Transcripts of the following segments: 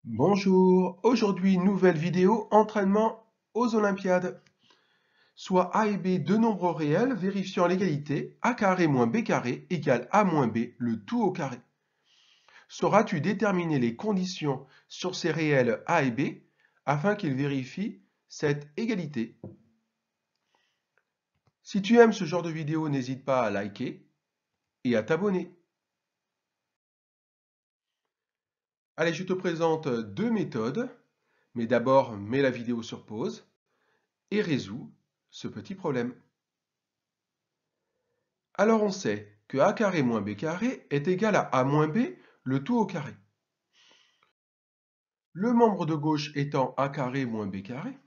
Bonjour, aujourd'hui nouvelle vidéo entraînement aux Olympiades. Soit a et b deux nombres réels vérifiant l'égalité a carré moins b carré égale a moins b le tout au carré. Sauras-tu déterminer les conditions sur ces réels a et b afin qu'ils vérifient cette égalité? Si tu aimes ce genre de vidéo, n'hésite pas à liker et à t'abonner. Allez, je te présente deux méthodes, mais d'abord mets la vidéo sur pause et résous ce petit problème. Alors on sait que a carré moins b carré est égal à a moins b le tout au carré. Le membre de gauche étant a carré moins b carré,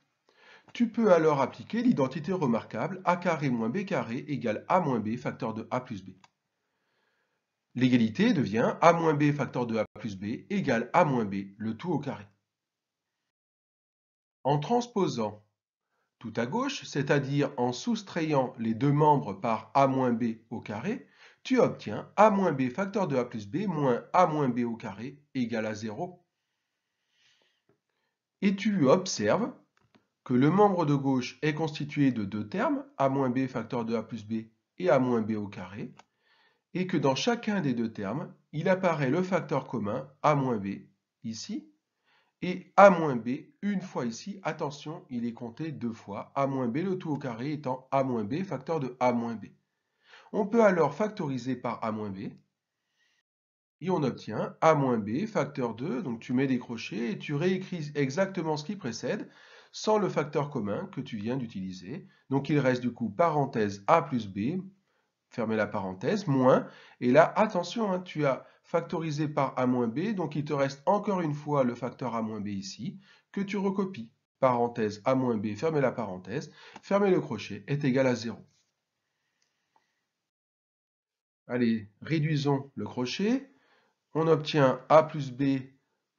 tu peux alors appliquer l'identité remarquable a carré moins b carré égale a moins b facteur de a plus b. L'égalité devient a moins b facteur de a plus b égale a moins b le tout au carré. En transposant tout à gauche, c'est-à-dire en soustrayant les deux membres par a moins b au carré, tu obtiens a moins b facteur de a plus b moins a moins b au carré égale à 0. Et tu observes que le membre de gauche est constitué de deux termes, a moins b facteur de a plus b et a moins b au carré, et que dans chacun des deux termes, il apparaît le facteur commun a moins b ici, et a moins b une fois ici. Attention, il est compté deux fois, a moins b le tout au carré étant a moins b facteur de a moins b. On peut alors factoriser par a moins b, et on obtient a moins b facteur de, donc tu mets des crochets et tu réécris exactement ce qui précède, sans le facteur commun que tu viens d'utiliser. Donc il reste du coup parenthèse a plus b, fermez la parenthèse, moins, et là attention, hein, tu as factorisé par a moins b, donc il te reste encore une fois le facteur a moins b ici, que tu recopies. Parenthèse a moins b, fermez la parenthèse, fermez le crochet, est égal à 0. Allez, réduisons le crochet. On obtient a plus b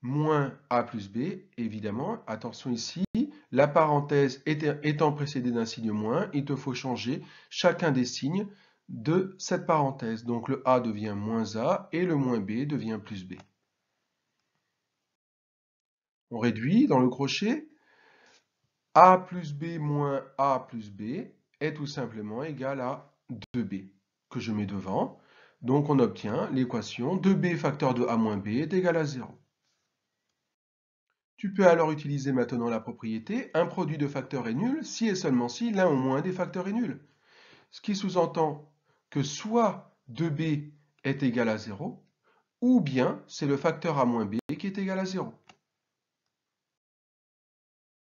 moins a plus b, évidemment. Attention ici, la parenthèse étant précédée d'un signe moins, il te faut changer chacun des signes de cette parenthèse. Donc le a devient moins a et le moins b devient plus b. On réduit dans le crochet. A plus b moins a plus b est tout simplement égal à 2b, que je mets devant. Donc on obtient l'équation 2b facteur de a moins b est égal à 0. Tu peux alors utiliser maintenant la propriété un produit de facteurs est nul si et seulement si l'un ou moins des facteurs est nul. Ce qui sous-entend que soit 2b est égal à 0, ou bien c'est le facteur a moins b qui est égal à 0.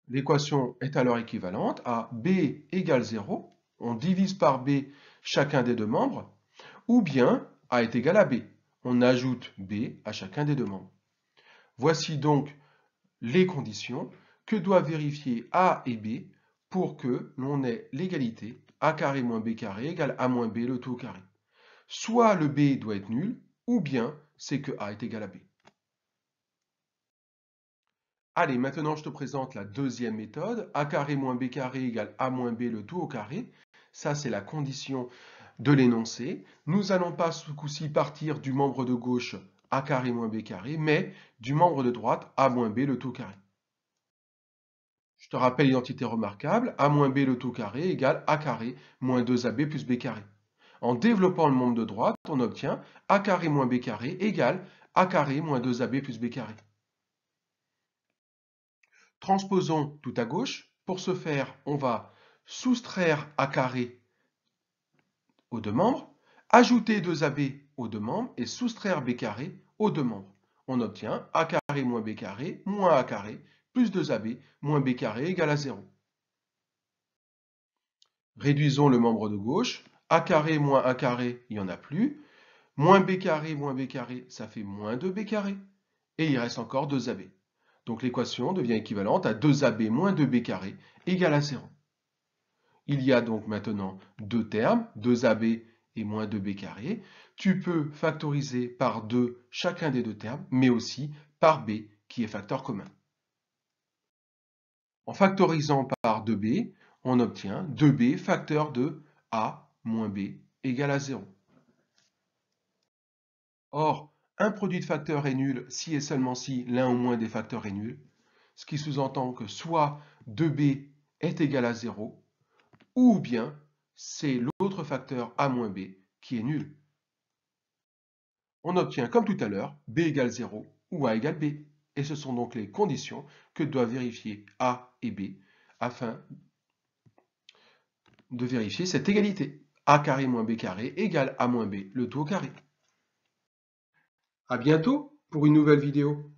L'équation est alors équivalente à b égale 0, on divise par b chacun des deux membres, ou bien a est égal à b, on ajoute b à chacun des deux membres. Voici donc les conditions que doivent vérifier a et b pour que l'on ait l'égalité a carré moins b carré égale a moins b le tout au carré. Soit le b doit être nul, ou bien c'est que a est égal à b. Allez, maintenant je te présente la deuxième méthode, a carré moins b carré égale a moins b le tout au carré. Ça, c'est la condition de l'énoncé. Nous n'allons pas ce coup-ci partir du membre de gauche a carré moins b carré, mais du membre de droite a moins b le tout au carré. Je te rappelle l'identité remarquable, a moins b le tout au carré égale a carré moins 2ab plus b carré. En développant le membre de droite, on obtient a carré moins b carré égale a carré moins 2ab plus b carré. Transposons tout à gauche. Pour ce faire, on va soustraire a carré aux deux membres, ajouter 2ab aux deux membres et soustraire b carré aux deux membres. On obtient a carré moins b carré moins a carré plus 2ab moins b carré égale à 0. Réduisons le membre de gauche. A carré moins a carré, il n'y en a plus. Moins b carré, ça fait moins 2b carré. Et il reste encore 2ab. Donc l'équation devient équivalente à 2ab moins 2b carré égale à 0. Il y a donc maintenant deux termes, 2ab et moins 2b carré. Tu peux factoriser par 2 chacun des deux termes, mais aussi par b qui est facteur commun. En factorisant par 2b, on obtient 2b facteur de a moins b égale à 0. Or, un produit de facteurs est nul si et seulement si l'un ou moins des facteurs est nul, ce qui sous-entend que soit 2b est égal à 0, ou bien c'est l'autre facteur a moins b qui est nul. On obtient comme tout à l'heure b égale 0 ou a égale b, et ce sont donc les conditions que doivent vérifier a et b afin de vérifier cette égalité. A carré moins b carré égale a moins b, le tout au carré. À bientôt pour une nouvelle vidéo.